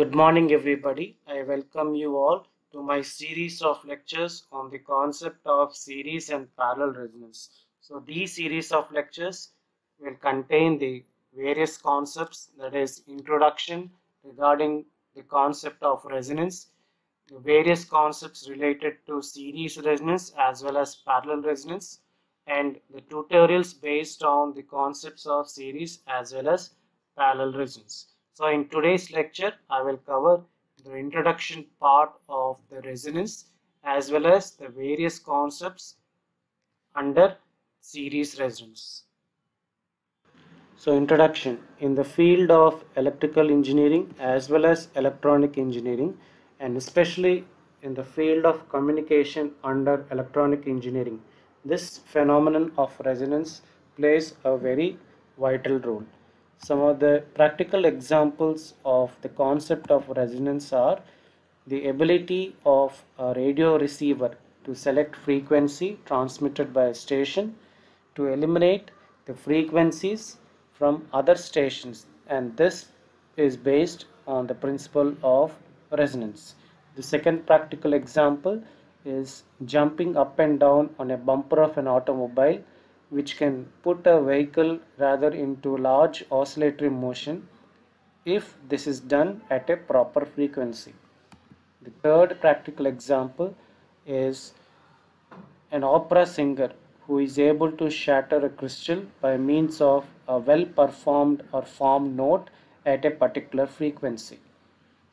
Good morning, everybody. I welcome you all to my series of lectures on the concept of series and parallel resonance. So, these series of lectures will contain the various concepts, that is, introduction regarding the concept of resonance, the various concepts related to series resonance as well as parallel resonance, and the tutorials based on the concepts of series as well as parallel resonance. So in today's lecture, I will cover the introduction part of the resonance as well as the various concepts under series resonance. So introduction: in the field of electrical engineering as well as electronic engineering, and especially in the field of communication under electronic engineering, this phenomenon of resonance plays a very vital role. Some of the practical examples of the concept of resonance are the ability of a radio receiver to select frequency transmitted by a station, to eliminate the frequencies from other stations, and this is based on the principle of resonance. The second practical example is jumping up and down on a bumper of an automobile, which can put a vehicle rather into large oscillatory motion if this is done at a proper frequency. The third practical example is an opera singer who is able to shatter a crystal by means of a well performed or formed note at a particular frequency.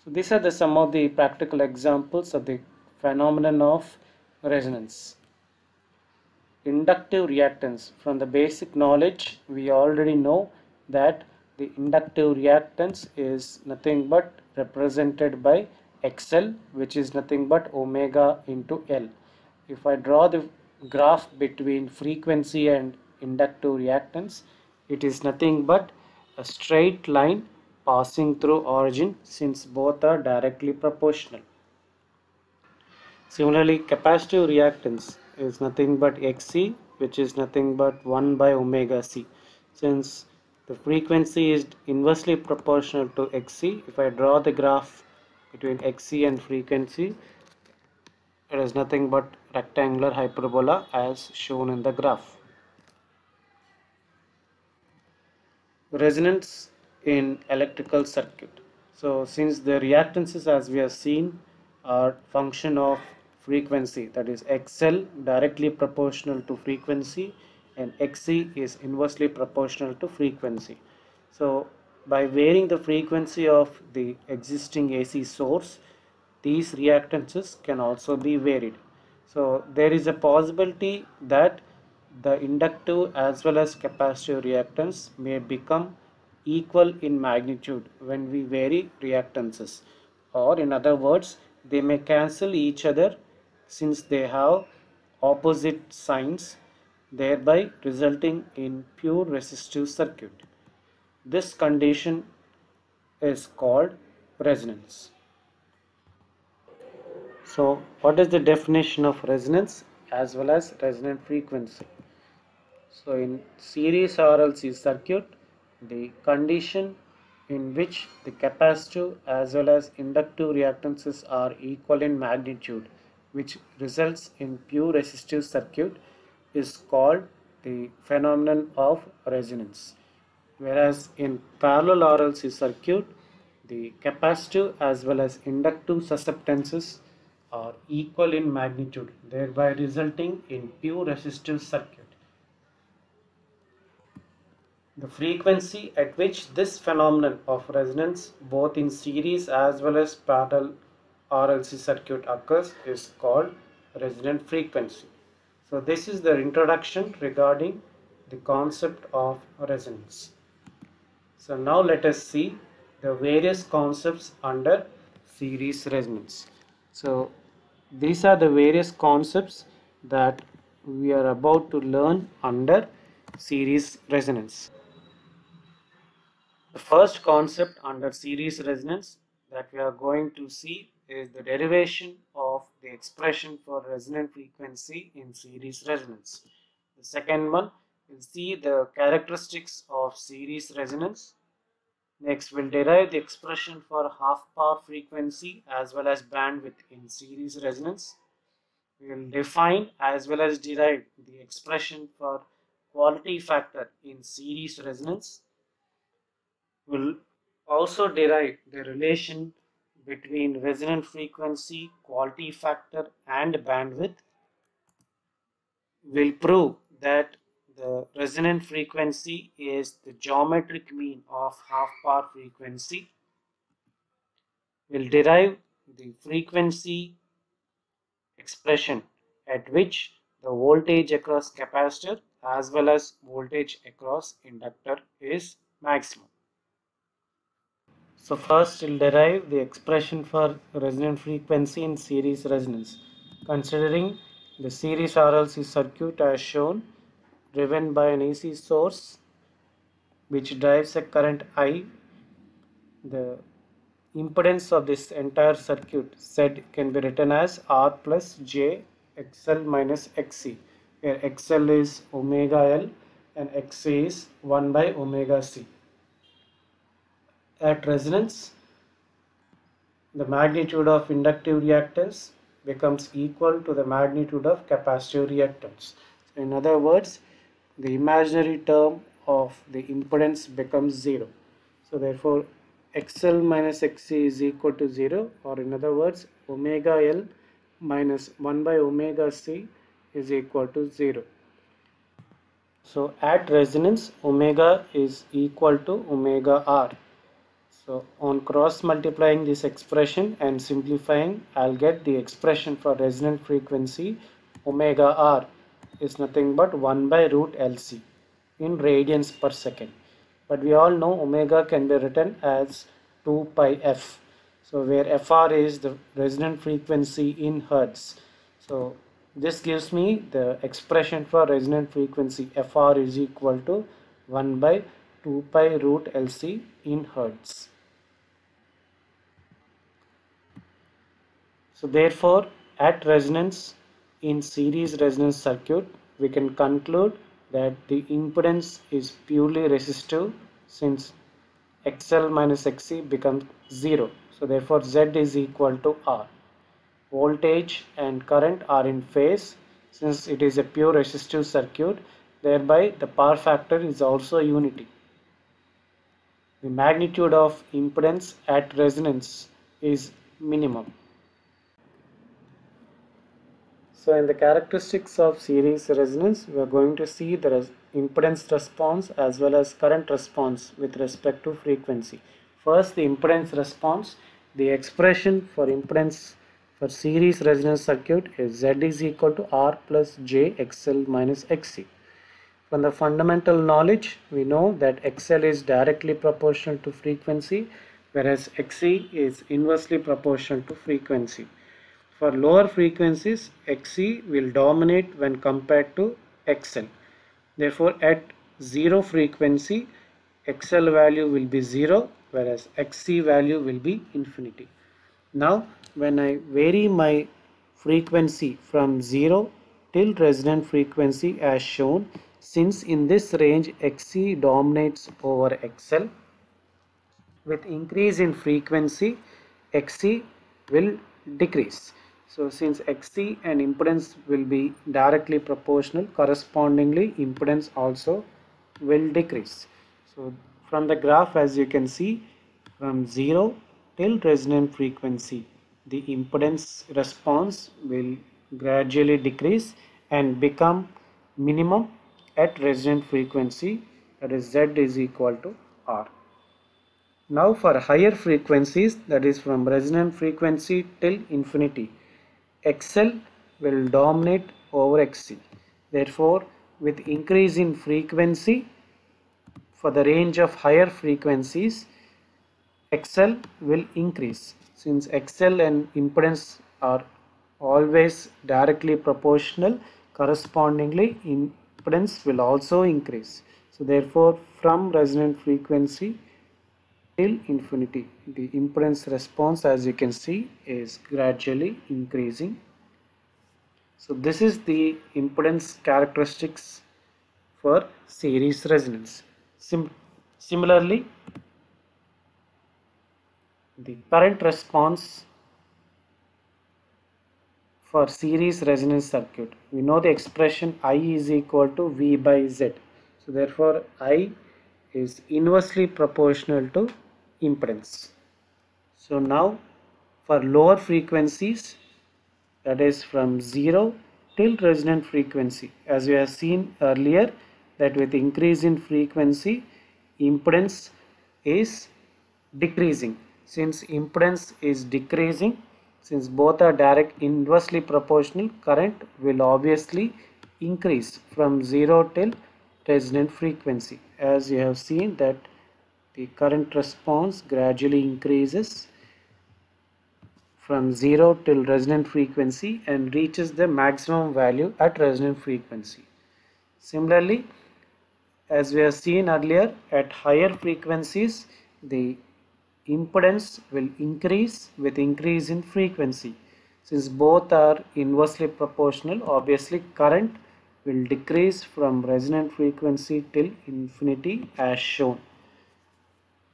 So these are some of the practical examples of the phenomenon of resonance. Inductive reactance. From the basic knowledge, we already know that the inductive reactance is nothing but represented by XL, which is nothing but omega into L. If I draw the graph between frequency and inductive reactance, it is nothing but a straight line passing through origin, since both are directly proportional. Similarly, capacitive reactance is nothing but Xc, which is nothing but 1 by omega c. Since the frequency is inversely proportional to Xc, if I draw the graph between Xc and frequency, it is nothing but rectangular hyperbola as shown in the graph. Resonance in electrical circuit. So since the reactances, as we have seen, are function of frequency, that is XL directly proportional to frequency and XC is inversely proportional to frequency. So by varying the frequency of the existing AC source, these reactances can also be varied. So there is a possibility that the inductive as well as capacitive reactance may become equal in magnitude when we vary reactances, or in other words, they may cancel each other since they have opposite signs, thereby resulting in pure resistive circuit. This condition is called resonance. So what is the definition of resonance as well as resonant frequency? So in series RLC circuit, the condition in which the capacitive as well as inductive reactances are equal in magnitude, which results in pure resistive circuit, is called the phenomenon of resonance. Whereas in parallel RLC circuit, the capacitive as well as inductive susceptances are equal in magnitude, thereby resulting in pure resistive circuit. The frequency at which this phenomenon of resonance both in series as well as parallel RLC circuit occurs is called resonant frequency. So this is the introduction regarding the concept of resonance. So now let us see the various concepts under series resonance. So these are the various concepts that we are about to learn under series resonance. The first concept under series resonance that we are going to see is the derivation of the expression for resonant frequency in series resonance. The second one, we'll see the characteristics of series resonance. Next, we'll derive the expression for half power frequency as well as bandwidth in series resonance. We will define as well as derive the expression for quality factor in series resonance. We'll also derive the relation between resonant frequency, quality factor, and bandwidth. We'll prove that the resonant frequency is the geometric mean of half power frequency. We'll derive the frequency expression at which the voltage across capacitor as well as voltage across inductor is maximum. So first we'll derive the expression for resonant frequency in series resonance. Considering the series RLC circuit as shown, driven by an AC source which drives a current I, the impedance of this entire circuit Z can be written as R plus J XL minus XC, where XL is omega L and XC is 1 by omega C. At resonance, the magnitude of inductive reactance becomes equal to the magnitude of capacitive reactance. So in other words, the imaginary term of the impedance becomes 0. So therefore, XL minus XC is equal to 0, or in other words, omega L minus 1 by omega C is equal to 0. So at resonance, omega is equal to omega R. So on cross multiplying this expression and simplifying, I'll get the expression for resonant frequency omega R is nothing but 1 by root LC in radians per second. But we all know omega can be written as 2 pi f. So where fr is the resonant frequency in hertz. So this gives me the expression for resonant frequency fr is equal to 1 by 2 pi root LC in hertz. So therefore, at resonance in series resonance circuit, we can conclude that the impedance is purely resistive since XL minus XC becomes 0. So therefore, Z is equal to R. Voltage and current are in phase since it is a pure resistive circuit. Thereby, the power factor is also unity. The magnitude of impedance at resonance is minimum. So in the characteristics of series resonance, we are going to see the impedance response as well as current response with respect to frequency. First, the impedance response. The expression for impedance for series resonance circuit is Z is equal to R plus J XL minus XC. From the fundamental knowledge, we know that XL is directly proportional to frequency, whereas XC is inversely proportional to frequency. For lower frequencies, Xc will dominate when compared to Xl. Therefore, at 0 frequency, Xl value will be 0, whereas Xc value will be infinity. Now, when I vary my frequency from 0 till resonant frequency as shown, since in this range Xc dominates over Xl, with increase in frequency, Xc will decrease. So since Xc and impedance will be directly proportional, correspondingly impedance also will decrease. So from the graph, as you can see, from 0 till resonant frequency, the impedance response will gradually decrease and become minimum at resonant frequency, that is Z is equal to R. Now for higher frequencies, that is from resonant frequency till infinity, XL will dominate over XC. Therefore, with increase in frequency for the range of higher frequencies, XL will increase. Since XL and impedance are always directly proportional, correspondingly impedance will also increase. So therefore, from resonant frequency till infinity, the impedance response, as you can see, is gradually increasing. So this is the impedance characteristics for series resonance. Similarly, the current response for series resonance circuit. We know the expression I is equal to V by Z. So therefore I is inversely proportional to impedance. So now for lower frequencies, that is from 0 till resonant frequency, as we have seen earlier, that with increase in frequency impedance is decreasing. Since impedance is decreasing, since both are direct inversely proportional, current will obviously increase from 0 till resonant frequency. As you have seen that the current response gradually increases from 0 till resonant frequency and reaches the maximum value at resonant frequency. Similarly, as we have seen earlier, at higher frequencies the impedance will increase with increase in frequency. Since both are inversely proportional, obviously current will decrease from resonant frequency till infinity as shown.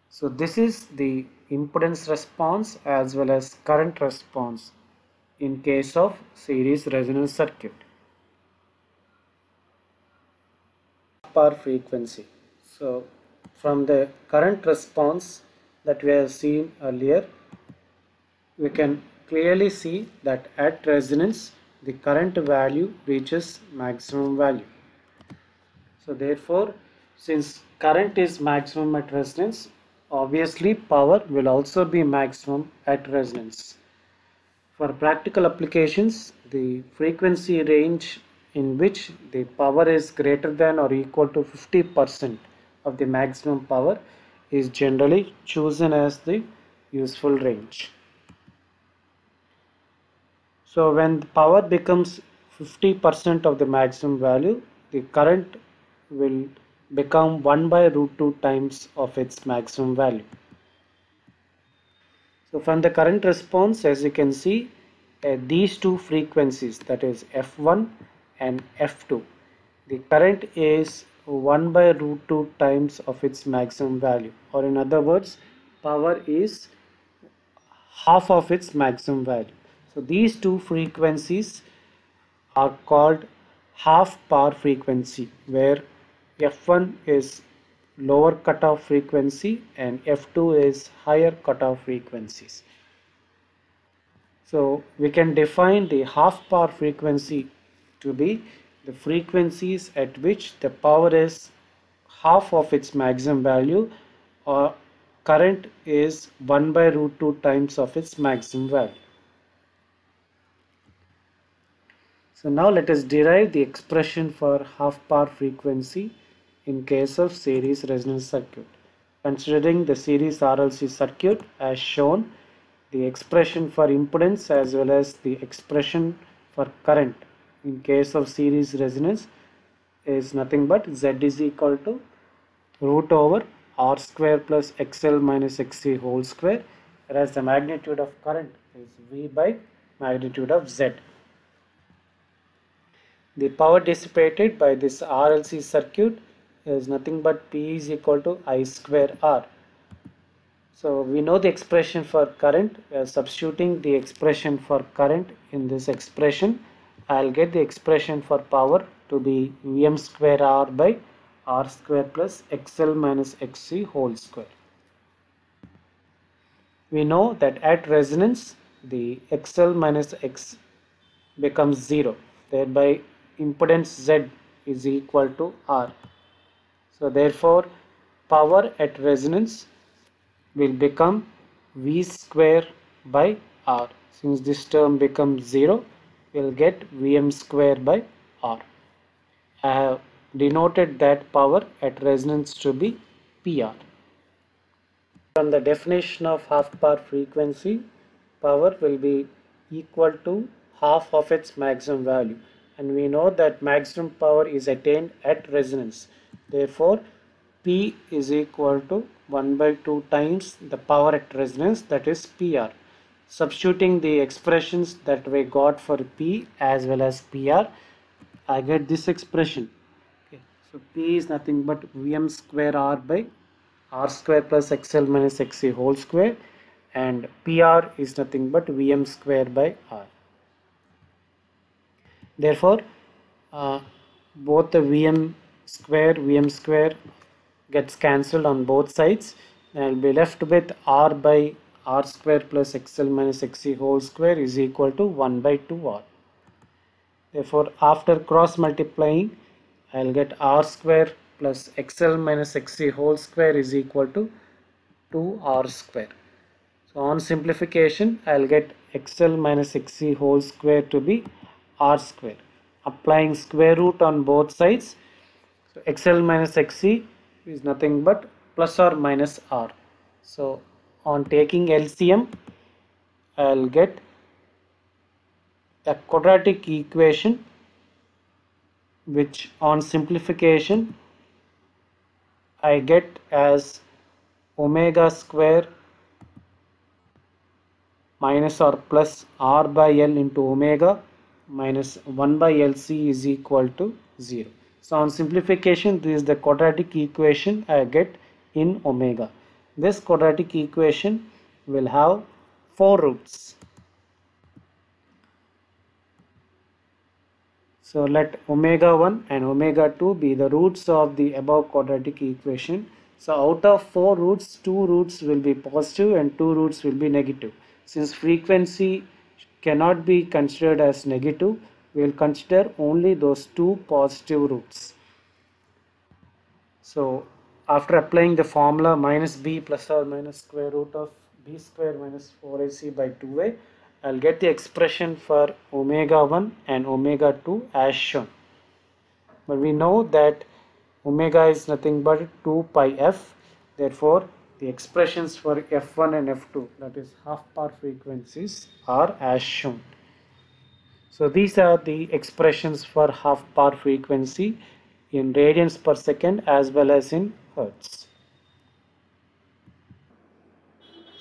So this is the impedance response as well as current response in case of series resonance circuit. Per frequency. So from the current response that we have seen earlier, we can clearly see that at resonance the current value reaches maximum value. So therefore, since current is maximum at resonance, obviously power will also be maximum at resonance. For practical applications, the frequency range in which the power is greater than or equal to 50% of the maximum power is generally chosen as the useful range. So when the power becomes 50% of the maximum value, the current will become 1 by root 2 times of its maximum value. So from the current response, as you can see, these two frequencies, that is F1 and F2, the current is 1 by root 2 times of its maximum value, or in other words, power is half of its maximum value. So these two frequencies are called half power frequency, where F1 is lower cutoff frequency and F2 is higher cutoff frequencies. So we can define the half power frequency to be the frequencies at which the power is half of its maximum value, or current is 1 by root 2 times of its maximum value. So now let us derive the expression for half power frequency in case of series resonance circuit. Considering the series RLC circuit as shown, the expression for impedance as well as the expression for current in case of series resonance is nothing but Z is equal to root over R square plus XL minus XC whole square, whereas the magnitude of current is V by magnitude of Z. The power dissipated by this RLC circuit is nothing but P is equal to I square R. So we know the expression for current. Substituting the expression for current in this expression, I'll get the expression for power to be Vm square R by R square plus XL minus XC whole square. We know that at resonance the XL minus X becomes 0, thereby impedance Z is equal to R. So therefore power at resonance will become V square by R. Since this term becomes 0, we'll get Vm square by R. I have denoted that power at resonance to be PR. From the definition of half power frequency, power will be equal to half of its maximum value, and we know that maximum power is attained at resonance. Therefore P is equal to 1 by 2 times the power at resonance, that is PR. Substituting the expressions that we got for P as well as PR, I get this expression. Okay. So P is nothing but Vm square R by R square plus XL minus XC whole square, and PR is nothing but Vm square by R. Therefore, both the Vm square gets cancelled on both sides. I will be left with R by R square plus XL minus XC whole square is equal to 1 by 2R. Therefore, after cross multiplying, I will get R square plus XL minus XC whole square is equal to 2R square. So on simplification, I will get XL minus XC whole square to be R square. Applying square root on both sides, so XL minus XC is nothing but plus or minus R. So on taking LCM, I will get a quadratic equation which on simplification I get as omega square minus or plus R by L into omega minus 1 by LC is equal to 0. So on simplification, this is the quadratic equation I get in omega. This quadratic equation will have 4 roots. So let omega 1 and omega 2 be the roots of the above quadratic equation. So out of 4 roots, 2 roots will be positive and 2 roots will be negative. Since frequency cannot be considered as negative, we will consider only those 2 positive roots. So after applying the formula minus b plus or minus square root of b square minus 4ac by 2a, I'll get the expression for omega 1 and omega 2 as shown. But we know that omega is nothing but 2 pi f. Therefore, the expressions for f1 and f2, that is half power frequencies, are as shown. So these are the expressions for half power frequency in radians per second as well as in hertz.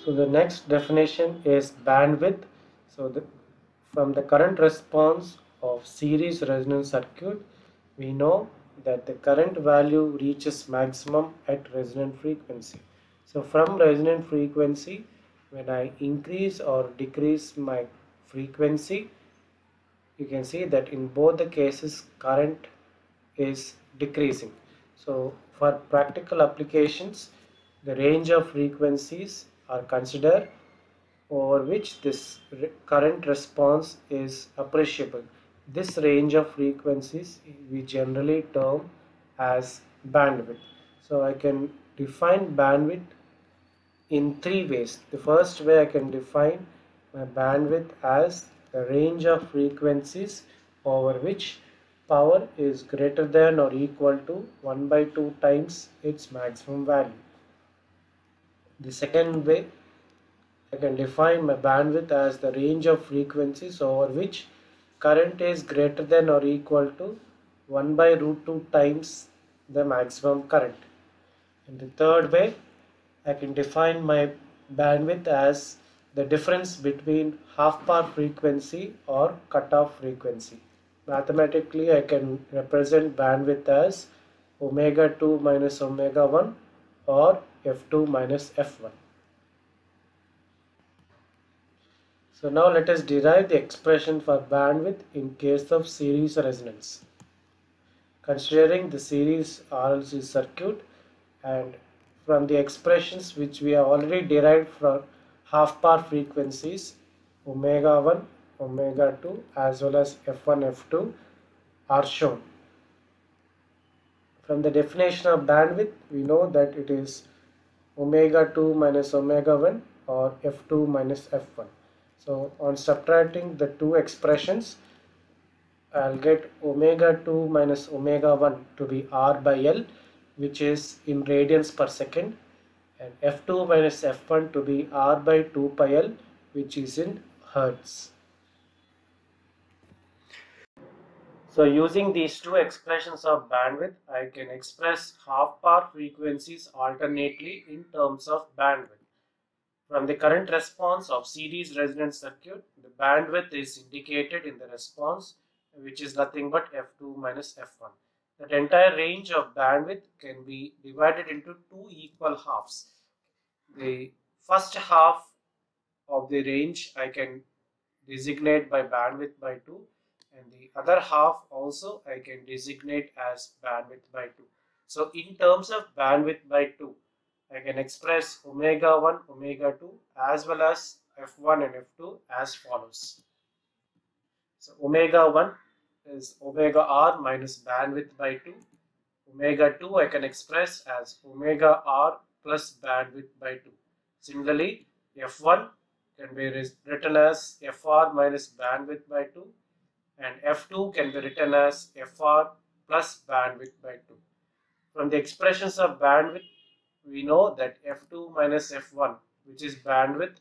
So the next definition is bandwidth. So from the current response of series resonance circuit, we know that the current value reaches maximum at resonant frequency. So from resonant frequency, when I increase or decrease my frequency, you can see that in both the cases current is decreasing. So for practical applications, the range of frequencies are considered over which this current response is appreciable. This range of frequencies we generally term as bandwidth. So I can define bandwidth in 3 ways. The first way, I can define my bandwidth as the range of frequencies over which power is greater than or equal to 1 by 2 times its maximum value. The second way, I can define my bandwidth as the range of frequencies over which current is greater than or equal to 1 by root 2 times the maximum current. And the third way, I can define my bandwidth as the difference between half power frequency or cutoff frequency. Mathematically, I can represent bandwidth as omega 2 minus omega 1 or f2 minus f1. So now let us derive the expression for bandwidth in case of series resonance. Considering the series RLC circuit, and from the expressions which we have already derived from half power frequencies omega 1, omega 2 as well as f1, f2 are shown. From the definition of bandwidth, we know that it is omega 2 minus omega 1 or f2 minus f1. So on subtracting the two expressions, I'll get omega 2 minus omega 1 to be R by L, which is in radians per second, and f2 minus f1 to be R by 2 pi L, which is in hertz. So using these two expressions of bandwidth, I can express half power frequencies alternately in terms of bandwidth. From the current response of series resonance circuit, the bandwidth is indicated in the response, which is nothing but f2 minus f1. That entire range of bandwidth can be divided into two equal halves. The first half of the range I can designate by bandwidth by 2, and the other half also I can designate as bandwidth by 2. So in terms of bandwidth by 2, I can express omega 1, omega 2 as well as f1 and f2 as follows. So omega 1 is omega r minus bandwidth by 2. Omega 2 I can express as omega r plus bandwidth by 2. Similarly, f1 can be written as fr minus bandwidth by 2, and f2 can be written as fr plus bandwidth by 2. From the expressions of bandwidth, we know that f2 minus f1, which is bandwidth,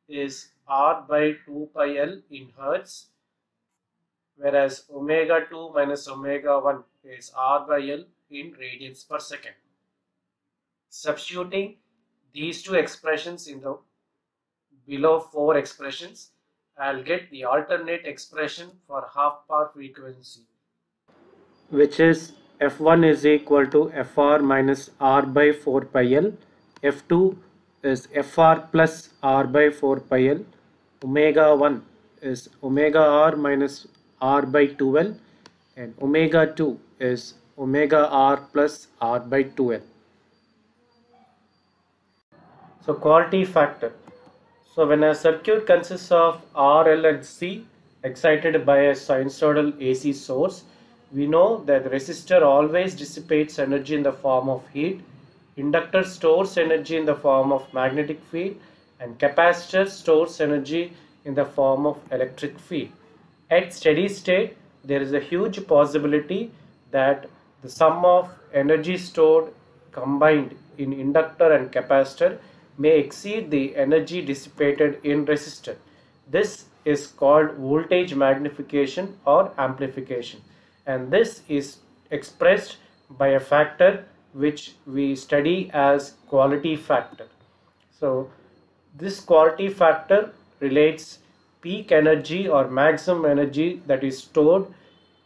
is r by 2 pi l in hertz, whereas omega 2 minus omega 1 is r by l in radians per second. Substituting these two expressions in the below 4 expressions, I'll get the alternate expression for half power frequency, which is f1 is equal to fr minus r by 4 pi l, f2 is fr plus r by 4 pi l, omega 1 is omega r minus r by 2l, and omega 2 is omega r plus r by 2l. So quality factor. So when a circuit consists of R, L and C excited by a sinusoidal AC source, we know that the resistor always dissipates energy in the form of heat, inductor stores energy in the form of magnetic field, and capacitor stores energy in the form of electric field. At steady state, there is a huge possibility that the sum of energy stored combined in inductor and capacitor may exceed the energy dissipated in resistor. This is called voltage magnification or amplification, and this is expressed by a factor which we study as quality factor. So this quality factor relates peak energy or maximum energy that is stored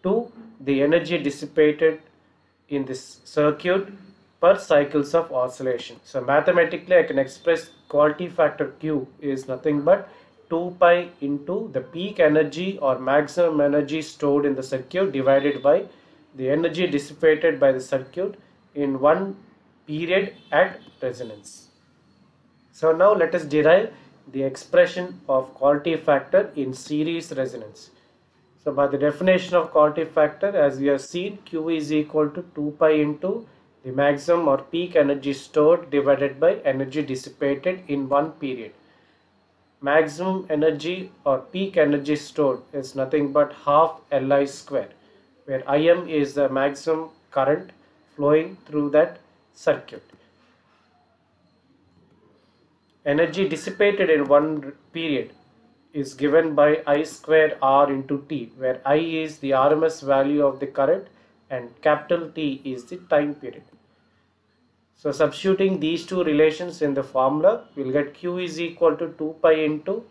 to the energy dissipated in this circuit per cycles of oscillation. So mathematically I can express quality factor Q is nothing but 2 pi into the peak energy or maximum energy stored in the circuit divided by the energy dissipated by the circuit in one period at resonance. So now let us derive the expression of quality factor in series resonance. So by the definition of quality factor, as we have seen, Q is equal to 2 pi into the maximum or peak energy stored divided by energy dissipated in one period. Maximum energy or peak energy stored is nothing but half Li square, where Im is the maximum current flowing through that circuit. Energy dissipated in one period is given by I square R into T, where I is the RMS value of the current and capital T is the time period. So substituting these two relations in the formula, we will get Q is equal to 2 pi into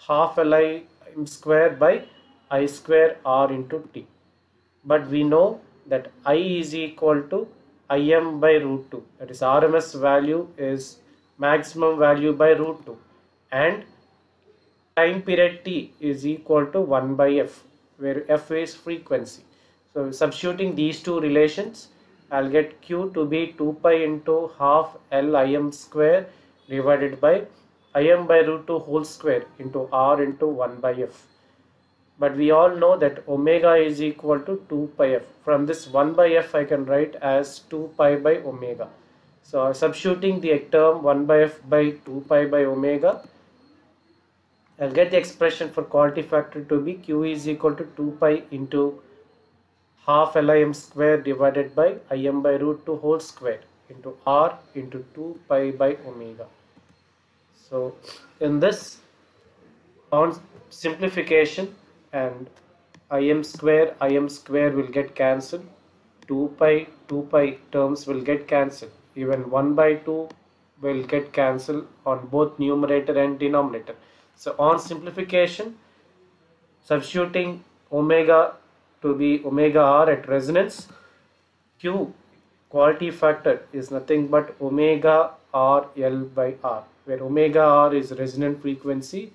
half Li square by I square R into T. But we know that I is equal to Im by root 2, that is RMS value is maximum value by root 2, and time period T is equal to 1 by f, where f is frequency. So substituting these two relations, I'll get Q to be 2 pi into half L Im square divided by Im by root 2 whole square into R into 1 by f. But we all know that omega is equal to 2 pi f. From this 1 by f I can write as 2 pi by omega. So substituting the term 1 by f by 2 pi by omega, I'll get the expression for quality factor to be Q is equal to 2 pi into half Lim square divided by Im by root 2 whole square into R into 2 pi by omega. So in this, on simplification, and Im square will get cancelled, 2 pi terms will get cancelled, even 1 by 2 will get cancelled on both numerator and denominator. So on simplification, substituting omega to be omega r at resonance, Q quality factor is nothing but omega r L by R, where omega r is resonant frequency.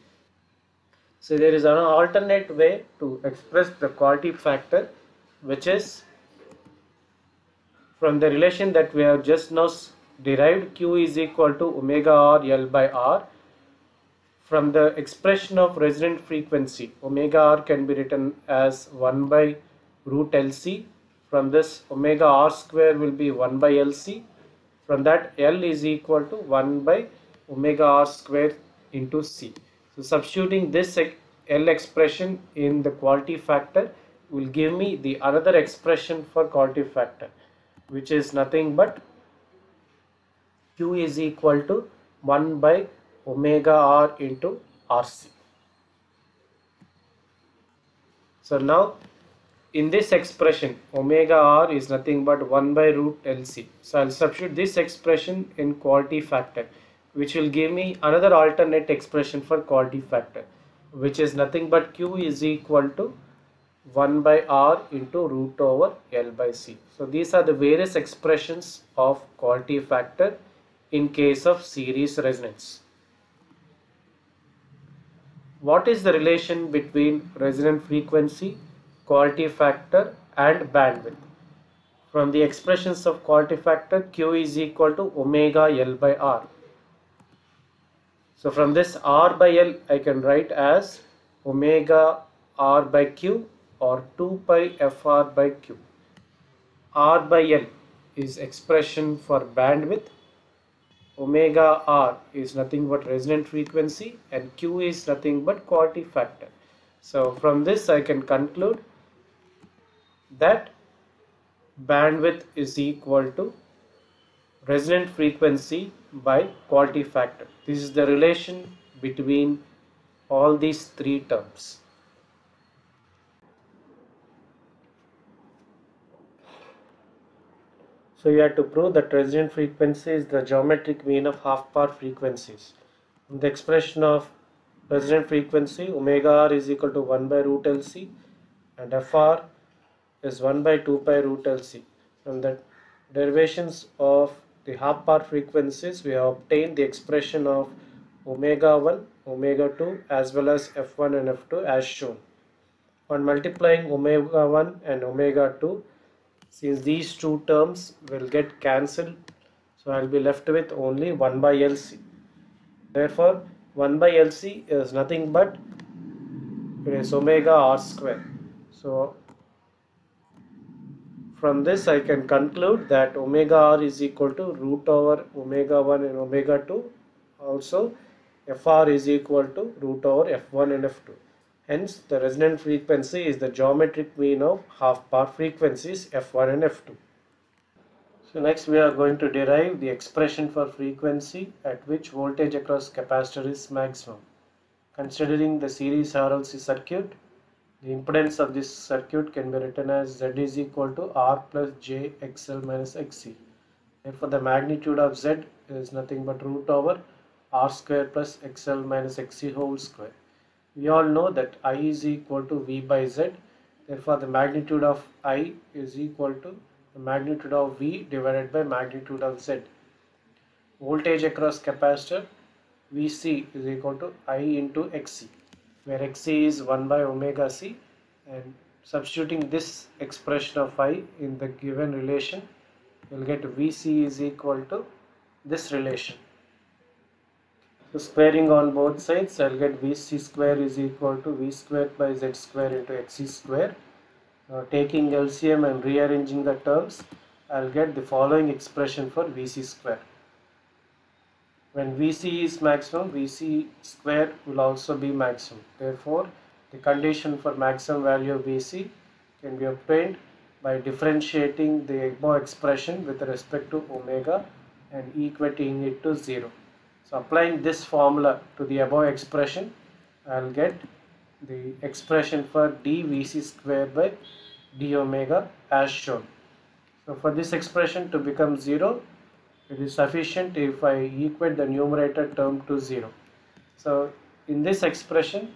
So there is an alternate way to express the quality factor, which is from the relation that we have just now derived, Q is equal to omega r L by R. From the expression of resonant frequency, omega r can be written as 1 by root LC. From this, omega r square will be 1 by LC. From that, L is equal to 1 by omega r square into C. So substituting this L expression in the quality factor will give me the another expression for quality factor, which is nothing but Q is equal to 1 by omega r into RC. So now in this expression, omega r is nothing but 1 by root LC. So I'll substitute this expression in quality factor, which will give me another alternate expression for quality factor, which is nothing but Q is equal to 1 by R into root over L by C. So these are the various expressions of quality factor in case of series resonance. What is the relation between resonant frequency, quality factor and bandwidth? From the expressions of quality factor, Q is equal to omega L by R. So from this R by L, I can write as omega R by Q or 2 pi FR by Q. R by L is expression for bandwidth. Omega R is nothing but resonant frequency and Q is nothing but quality factor. So from this I can conclude that bandwidth is equal to resonant frequency by quality factor. This is the relation between all these three terms. So you have to prove that resonant frequency is the geometric mean of half-power frequencies. In the expression of resonant frequency, omega r is equal to 1 by root LC and Fr is 1 by 2 pi root LC. From the derivations of the half-power frequencies, we have obtained the expression of omega 1, omega 2 as well as F1 and F2 as shown. On multiplying omega 1 and omega 2, since these two terms will get cancelled, so I will be left with only 1 by LC. Therefore, 1 by LC is nothing but it is omega r square. So from this I can conclude that omega r is equal to root over omega 1 and omega 2. Also, Fr is equal to root over F1 and F2. Hence, the resonant frequency is the geometric mean of half-power frequencies F1 and F2. So next we are going to derive the expression for frequency at which voltage across capacitor is maximum. Considering the series RLC circuit, the impedance of this circuit can be written as Z is equal to R plus J XL minus XC. Therefore, the magnitude of Z is nothing but root over R square plus XL minus XC whole square. We all know that I is equal to V by Z. Therefore, the magnitude of I is equal to the magnitude of V divided by magnitude of Z. Voltage across capacitor VC is equal to I into XC, where XC is 1 by omega C, and substituting this expression of I in the given relation, you will get VC is equal to this relation. So squaring on both sides, I will get Vc square is equal to V square by Z square into Xc square. Taking LCM and rearranging the terms, I will get the following expression for Vc square. When Vc is maximum, Vc square will also be maximum. Therefore, the condition for maximum value of Vc can be obtained by differentiating the above expression with respect to omega and equating it to 0. So applying this formula to the above expression, I will get the expression for dVc square by d omega as shown. So for this expression to become 0, it is sufficient if I equate the numerator term to 0. So in this expression,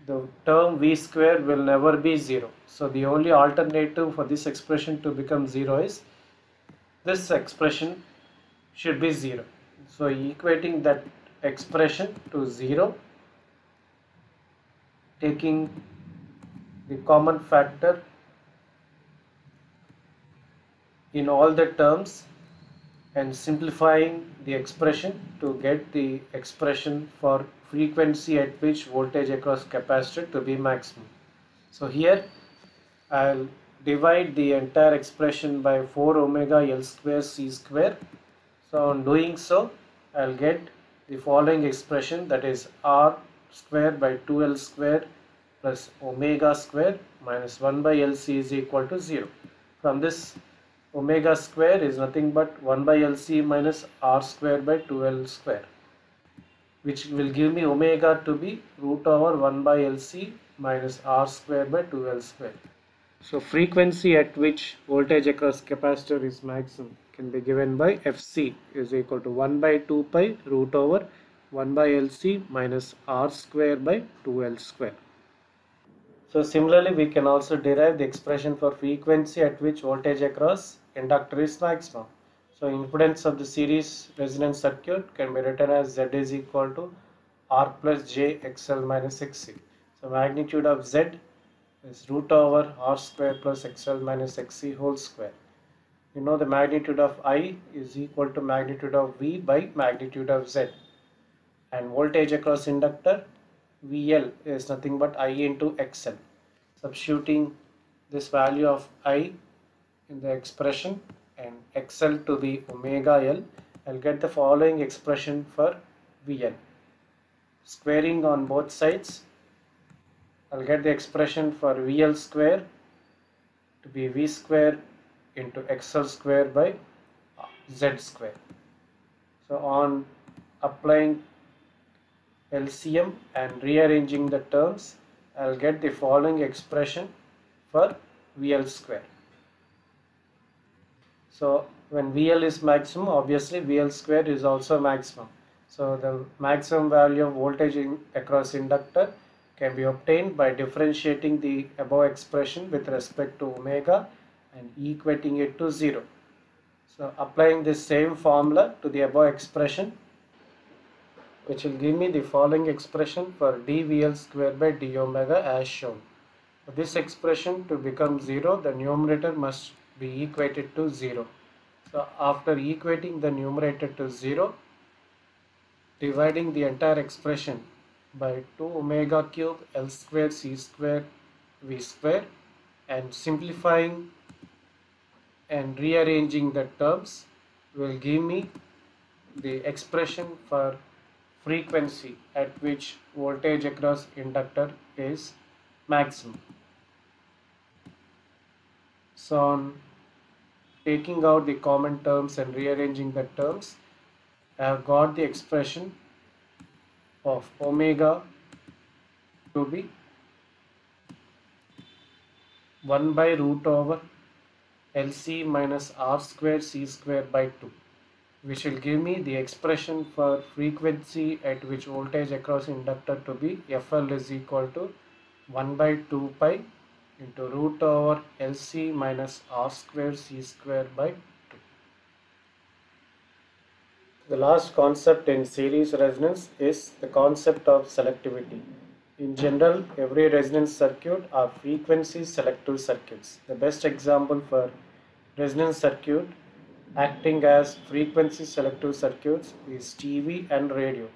the term V square will never be 0. So the only alternative for this expression to become 0 is this expression should be 0. So equating that expression to 0, taking the common factor in all the terms and simplifying the expression to get the expression for frequency at which voltage across capacitor to be maximum. So here I'll divide the entire expression by 4 omega L square C square. So on doing so, I'll get the following expression, that is R square by 2L square plus omega square minus 1 by LC is equal to 0. From this, omega square is nothing but 1 by LC minus R square by 2L square, which will give me omega to be root over 1 by LC minus R square by 2L square. So frequency at which voltage across capacitor is maximum can be given by Fc is equal to 1 by 2 pi root over 1 by Lc minus R square by 2L square. So similarly, we can also derive the expression for frequency at which voltage across inductor is maximum. So impedance of the series resonance circuit can be written as Z is equal to R plus J XL minus XC. So magnitude of Z is root over R square plus XL minus XC whole square. You know the magnitude of I is equal to magnitude of V by magnitude of Z. And voltage across inductor VL is nothing but I into XL. Substituting this value of I in the expression and XL to be omega L, I'll get the following expression for VL. Squaring on both sides, I'll get the expression for VL square to be V square into XL square by Z square. So on applying LCM and rearranging the terms, I'll get the following expression for VL square. So when VL is maximum, obviously VL square is also maximum. So the maximum value of voltage across inductor can be obtained by differentiating the above expression with respect to omega and equating it to 0. So applying this same formula to the above expression, which will give me the following expression for dVL square by d omega as shown. For this expression to become 0, the numerator must be equated to 0. So after equating the numerator to 0, dividing the entire expression by 2 omega cube L square C square V square and simplifying and rearranging the terms will give me the expression for frequency at which voltage across inductor is maximum. So on taking out the common terms and rearranging the terms, I have got the expression of omega to be 1 by root over LC minus R square C square by 2, which will give me the expression for frequency at which voltage across inductor to be FL is equal to 1 by 2 pi into root over LC minus R square C square by 2. The last concept in series resonance is the concept of selectivity. In general, every resonance circuit are frequency selective circuits. The best example for resonance circuit acting as frequency selective circuits is TV and radio.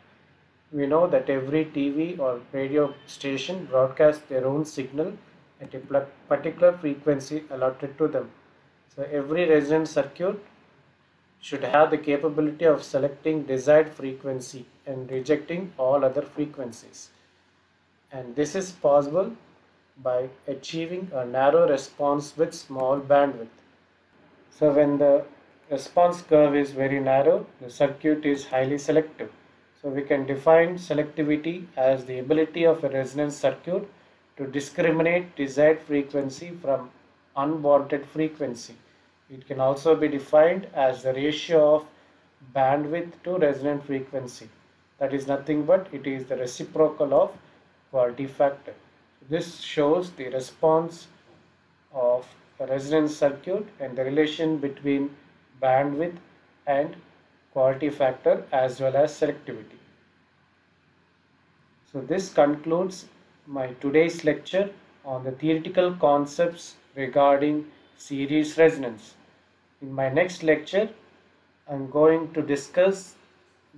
We know that every TV or radio station broadcasts their own signal at a particular frequency allotted to them. So every resonance circuit should have the capability of selecting desired frequency and rejecting all other frequencies. And this is possible by achieving a narrow response with small bandwidth. So when the response curve is very narrow, the circuit is highly selective. So we can define selectivity as the ability of a resonance circuit to discriminate desired frequency from unwanted frequency. It can also be defined as the ratio of bandwidth to resonant frequency. That is nothing but it is the reciprocal of quality factor. This shows the response of a resonance circuit and the relation between bandwidth and quality factor as well as selectivity. So this concludes my today's lecture on the theoretical concepts regarding series resonance. In my next lecture, I'm going to discuss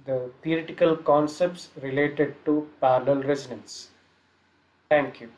the theoretical concepts related to parallel resonance. Thank you.